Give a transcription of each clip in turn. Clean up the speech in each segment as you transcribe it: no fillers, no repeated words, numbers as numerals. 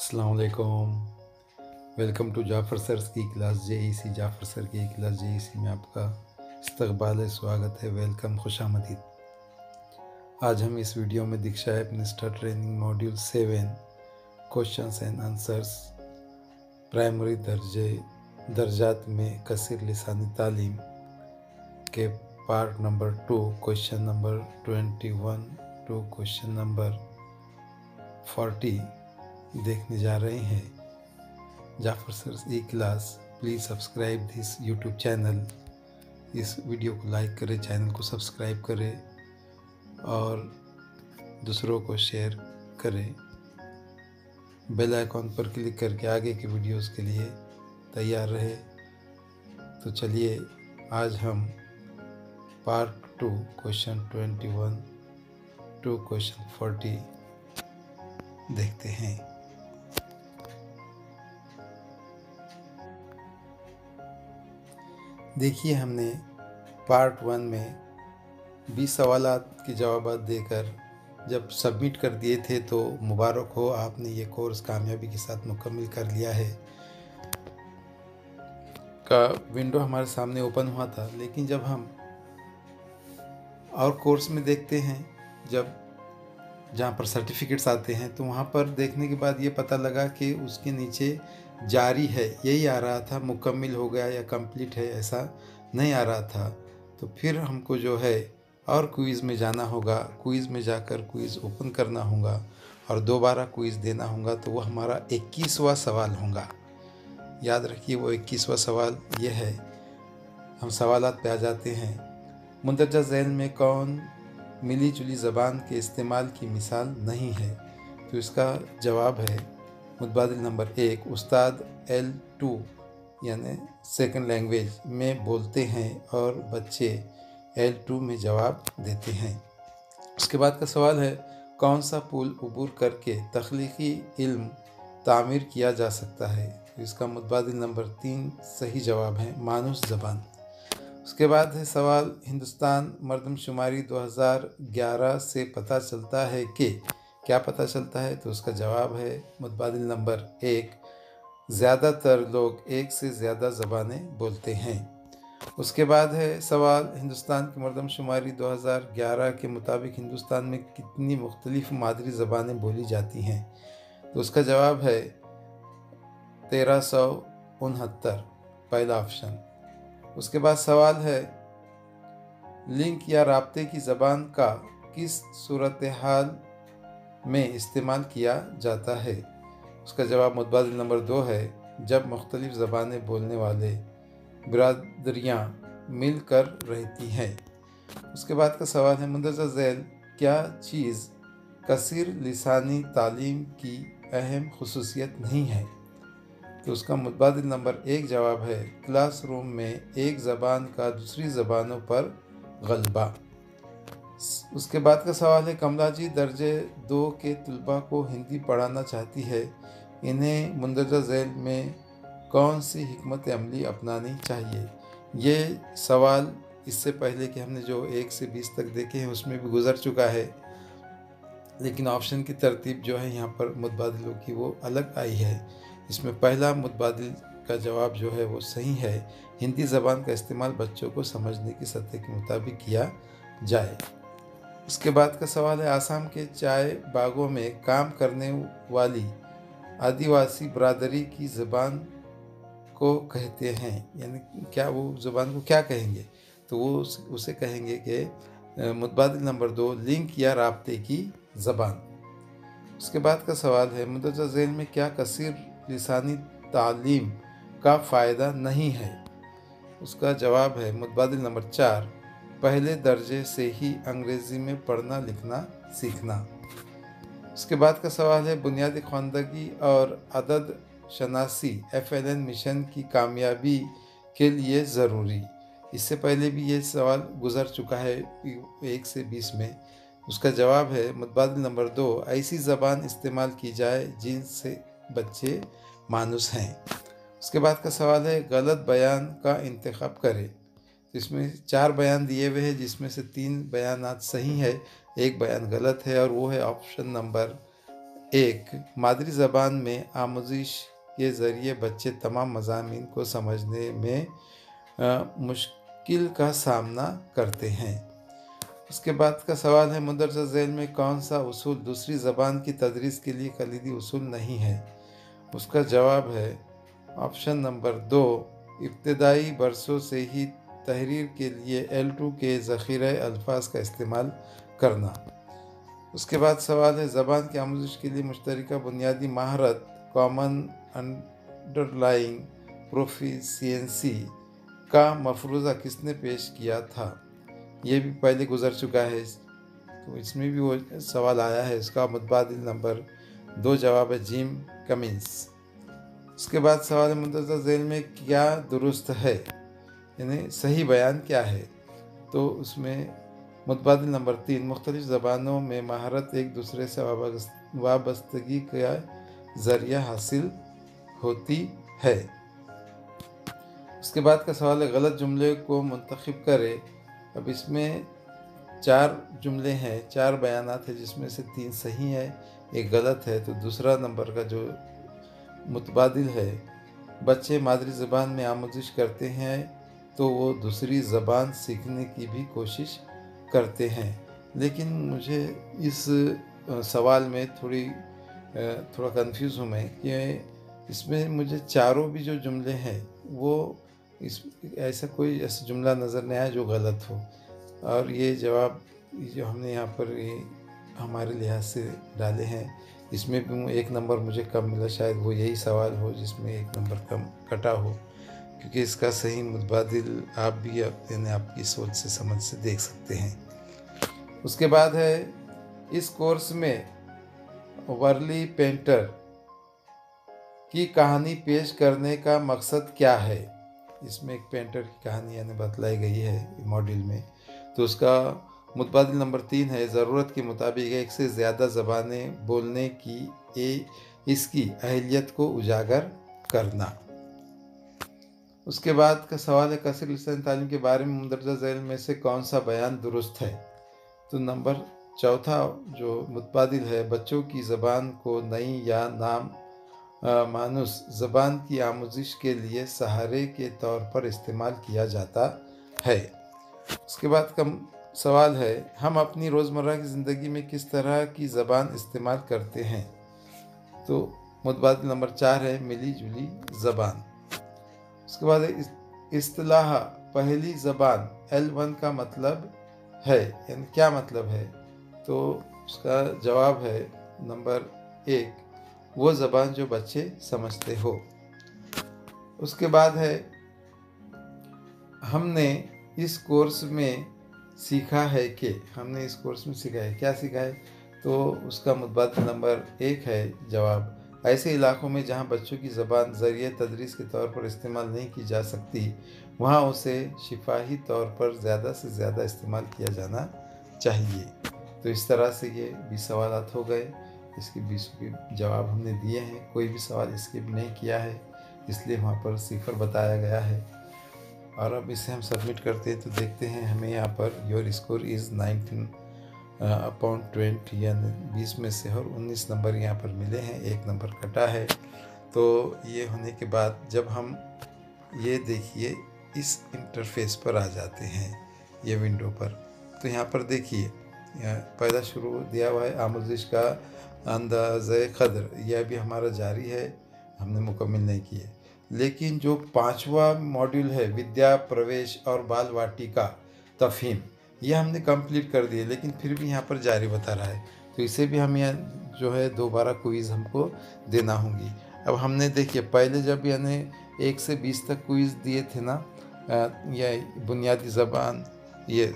अस्सलाम वालेकुम। Welcome to Jafar sir की क्लास जेईसी। जाफ़र सर की क्लास जेईसी में आपका इस्तकबाल है, स्वागत है, वेलकम, खुशामदीद। आज हम इस वीडियो में Diksha app minister training module 7 questions and answers primary दर्जात में कसीर लिसानी तालीम के part number 2 question number 21 to question number 40 देखने जा रहे हैं। Jafar sir E class, please subscribe this YouTube channel. इस वीडियो को लाइक करें, चैनल को सब्सक्राइब करें और दूसरों को शेयर करें। बेल आइकॉन पर क्लिक करके आगे के वीडियोस के लिए तैयार रहे। तो चलिए आज हम पार्ट 2 क्वेश्चन 21 टू क्वेश्चन 40 देखते हैं। देखिए, हमने पार्ट 1 में 20 सवालात के जवाब देकर जब सबमिट कर दिए थे तो मुबारक हो, आपने ये कोर्स कामयाबी के साथ मुकम्मल कर लिया है का विंडो हमारे सामने ओपन हुआ था। लेकिन जब हम और कोर्स में देखते हैं, जब जहाँ पर सर्टिफिकेट्स आते हैं, तो वहाँ पर देखने के बाद ये पता लगा कि उसके नीचे जारी है यही आ रहा था, मुकम्मल हो गया या कंप्लीट है ऐसा नहीं आ रहा था। तो फिर हमको जो है और क्विज़ में जाना होगा, क्विज़ में जाकर क्विज़ ओपन करना होगा और दोबारा क्विज़ देना होगा। तो वो हमारा 21वां सवाल होगा। याद रखिए, वो 21वां सवाल ये है। हम सवालात पे आ जाते हैं। मुंदरजा ज़ैल में कौन मिली जुली ज़बान के इस्तेमाल की मिसाल नहीं है? तो इसका जवाब है मुतबादिल नंबर 1, उस्ताद L2 यानी सेकंड लैंग्वेज में बोलते हैं और बच्चे L2 में जवाब देते हैं। उसके बाद का सवाल है, कौन सा पुल उबूर करके तख्लीकी इल्म तामीर किया जा सकता है? तो इसका मुतबादिल नंबर 3 सही जवाब है, मानुस ज़बान। उसके बाद है सवाल, हिंदुस्तान मरदमशुमारी 2011 से पता चलता है कि क्या पता चलता है? तो उसका जवाब है मुतबादिल नंबर 1, ज़्यादातर लोग एक से ज़्यादा ज़बानें बोलते हैं। उसके बाद है सवाल, हिंदुस्तान की मरदमशुमारी 2011 के मुताबिक हिंदुस्तान में कितनी मुख्तलिफ मादरी ज़बानें बोली जाती हैं? तो उसका जवाब है 1369, पहला ऑप्शन। उसके बाद सवाल है, लिंक या राब्ते की ज़बान का किस सूरत हाल में इस्तेमाल किया जाता है? उसका जवाब मुतबादिल नंबर 2 है, जब मुख्तलिफ ज़बानें बोलने वाले बिरादरियाँ मिल कर रहती हैं। उसके बाद का सवाल है, मुंदरजा ज़ैल क्या चीज़ कसीर लिसानी तालीम की अहम खुसूसियत नहीं है? तो उसका मुतबादिल नंबर 1 जवाब है, क्लासरूम में एक ज़बान का दूसरी ज़बानों पर गलबा। उसके बाद का सवाल है, कमला जी दर्जे 2 के तलबा को हिंदी पढ़ाना चाहती है, इन्हें मुंदरजा ज़ैल में कौन सी हिकमत अमली अपनानी चाहिए? ये सवाल इससे पहले कि हमने जो 1 से 20 तक देखे हैं उसमें भी गुजर चुका है, लेकिन ऑप्शन की तरतीब जो है यहाँ पर मुतबादिलों की वो अलग आई है। इसमें पहला मुतबादिल का जवाब जो है वो सही है, हिंदी ज़बान का इस्तेमाल बच्चों को समझने की सतह के मुताबिक किया जाए। उसके बाद का सवाल है, आसाम के चाय बागों में काम करने वाली आदिवासी बरादरी की ज़बान को कहते हैं, यानी क्या वो ज़बान को क्या कहेंगे? तो वो उसे कहेंगे कि मुतबादिल नंबर 2, लिंक या राब्ते की ज़बान। उसके बाद का सवाल है, मुंदरजा ज़ैल में क्या कसीर लिसानी तालीम का फ़ायदा नहीं है? उसका जवाब है मुतबादिल नंबर 4, पहले दर्जे से ही अंग्रेज़ी में पढ़ना लिखना सीखना। उसके बाद का सवाल है, बुनियादी ख़वानदगी और अदद शनासी FLN मिशन की कामयाबी के लिए ज़रूरी। इससे पहले भी ये सवाल गुज़र चुका है 1 से 20 में। उसका जवाब है मुतबादिल नंबर 2, ऐसी ज़बान इस्तेमाल की जाए जिनसे बच्चे मानुस हैं। उसके बाद का सवाल है, गलत बयान का इंतखाब करें। इसमें 4 बयान दिए हुए हैं, जिसमें से 3 बयानात सही है, 1 बयान गलत है और वो है ऑप्शन नंबर एक, मादरी ज़बान में आमोज़िश के ज़रिए बच्चे तमाम मज़ामीन को समझने में मुश्किल का सामना करते हैं। उसके बाद का सवाल है, मुंदरजा ज़ैल में कौन सा उसूल दूसरी ज़बान की तदरीस के लिए कलीदी उसूल नहीं है? उसका जवाब है ऑप्शन नंबर 2, इब्तदाई बरसों से ही तहरीर के लिए L2 के ज़ख़ीरे अल्फाज का इस्तेमाल करना। उसके बाद सवाल है, ज़बान की आमोज़िश के लिए मुश्तरका बुनियादी महारत कॉमन अंडरलाइंग प्रोफिशिएंसी का मफरूज़ा किसने पेश किया था? ये भी पहले गुजर चुका है, तो इसमें भी वो सवाल आया है। इसका मुतबादिल नंबर 2 जवाब है जिम कमिंस। उसके बाद सवाल है, मुंदरजा ज़ैल में क्या दुरुस्त है, यानी सही बयान क्या है? तो उसमें मुतबादिल नंबर 3, मुख्तलिफ ज़बानों में महारत एक दूसरे से वाबस्तगी का ज़रिया हासिल होती है। उसके बाद का सवाल है, गलत जुमले को मुंतखब करें। अब इसमें 4 जुमले हैं, 4 बयानात हैं, जिसमें से 3 सही है, एक गलत है। तो दूसरा नंबर का जो मुतबादिल है, बच्चे मादरी ज़बान में आमोज़िश करते हैं तो वो दूसरी ज़बान सीखने की भी कोशिश करते हैं। लेकिन मुझे इस सवाल में थोड़ा कंफ्यूज हूँ मैं कि इसमें मुझे चारों भी जो जुमले हैं वो ऐसा कोई ऐसा जुमला नज़र नहीं आया जो गलत हो। और ये जवाब जो हमने यहाँ पर ये हमारे लिहाज से डाले हैं, इसमें भी 1 नंबर मुझे कम मिला। शायद वो यही सवाल हो जिसमें 1 नंबर कम कटा हो, क्योंकि इसका सही मुतबादिल आप भी यानी आपकी सोच से समझ से देख सकते हैं। उसके बाद है, इस कोर्स में वर्ली पेंटर की कहानी पेश करने का मकसद क्या है? इसमें एक पेंटर की कहानी यानी बतलाई गई है मॉड्यूल में। तो उसका मुतबादिल नंबर 3 है, ज़रूरत के मुताबिक एक से ज़्यादा ज़बानें बोलने की इसकी अहलियत को उजागर करना। उसके बाद का सवाल है, कसर लिसानी तालीम के बारे में मुंदरजा ज़ैल में से कौन सा बयान दुरुस्त है? तो नंबर 4 जो मुतबादिल है, बच्चों की ज़बान को नई या नाम मानुस ज़बान की आमोज़िश के लिए सहारे के तौर पर इस्तेमाल किया जाता है। उसके बाद का सवाल है, हम अपनी रोज़मर्रा की ज़िंदगी में किस तरह की ज़बान इस्तेमाल करते हैं? तो मुतबादिल नंबर 4 है, मिली जुली ज़बान। उसके बाद इस्तिलाह पहली ज़बान L1 का मतलब है, यानी क्या मतलब है? तो उसका जवाब है नंबर 1, वो ज़बान जो बच्चे समझते हो। उसके बाद है, हमने इस कोर्स में सीखा है कि क्या सीखा है? तो उसका मुतबादिल नंबर 1 है जवाब, ऐसे इलाक़ों में जहाँ बच्चों की ज़बान ज़रिए तदरीस के तौर पर इस्तेमाल नहीं की जा सकती, वहाँ उसे शिफाही तौर पर ज़्यादा से ज़्यादा इस्तेमाल किया जाना चाहिए। तो इस तरह से ये 20 सवालात हो गए। इसके 20 के जवाब हमने दिए हैं, कोई भी सवाल स्किप नहीं किया है, इसलिए वहाँ पर 0 बताया गया है। और अब इसे हम सबमिट करते हैं तो देखते हैं हमें यहाँ पर योर स्कोर इज़ 19/20, यानी 20 में से और 19 नंबर यहाँ पर मिले हैं, 1 नंबर कटा है। तो ये होने के बाद जब हम ये देखिए इस इंटरफेस पर आ जाते हैं, ये विंडो पर, तो यहाँ पर देखिए पहला शुरू दिया हुआ है आमोज़िश का अंदाज़े क़द्र, यह भी हमारा जारी है, हमने मुकम्मल नहीं किए। लेकिन जो 5वां मॉड्यूल है, विद्या प्रवेश और बाल वाटिका तफ़हीम, ये हमने कंप्लीट कर दिए, लेकिन फिर भी यहाँ पर जारी बता रहा है। तो इसे भी हम यहाँ जो है दोबारा क्विज़ हमको देना होगी। अब हमने देखिए पहले जब यानी 1 से 20 तक क्विज़ दिए थे ना, यह बुनियादी ज़बान, ये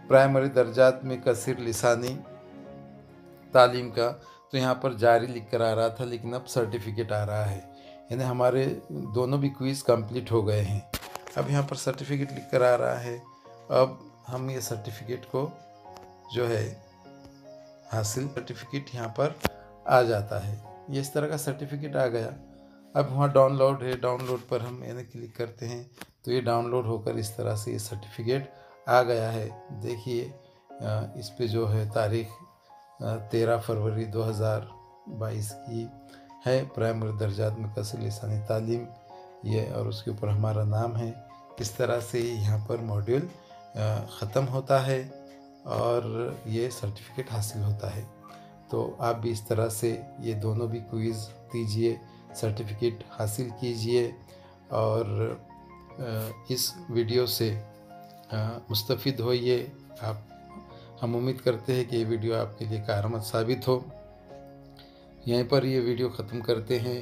प्राइमरी दर्जात में कसर लिसानी तालीम का, तो यहाँ पर जारी लिख कर आ रहा था, लेकिन अब सर्टिफिकेट आ रहा है, यानी हमारे दोनों भी क्विज़ कंप्लीट हो गए हैं। अब यहाँ पर सर्टिफिकेट लिख कर आ रहा है। अब हम ये सर्टिफिकेट को जो है हासिल, सर्टिफिकेट यहाँ पर आ जाता है, ये इस तरह का सर्टिफिकेट आ गया। अब वहाँ डाउनलोड है, डाउनलोड पर हम यानी क्लिक करते हैं तो ये डाउनलोड होकर इस तरह से ये सर्टिफिकेट आ गया है। देखिए इस पे जो है तारीख़ 13 फरवरी 2000 2022 की है। प्राइमरी दर्जात में कसर लिसानी तालीम ये, और उसके ऊपर हमारा नाम है। इस तरह से यहाँ पर मॉड्यूल ख़त्म होता है और ये सर्टिफिकेट हासिल होता है। तो आप भी इस तरह से ये दोनों भी क्विज़ दीजिए, सर्टिफिकेट हासिल कीजिए। और इस वीडियो से मुस्तफ़िद होइए आप। हम उम्मीद करते हैं कि ये वीडियो आपके लिए कारआमद साबित हो। यहीं पर ये वीडियो ख़त्म करते हैं।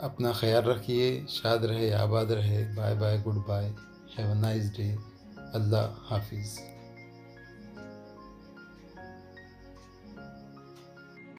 अपना ख्याल रखिए, शाद रहे, आबाद रहे। Bye bye, goodbye, have a nice day. अल्लाह हाफिज़।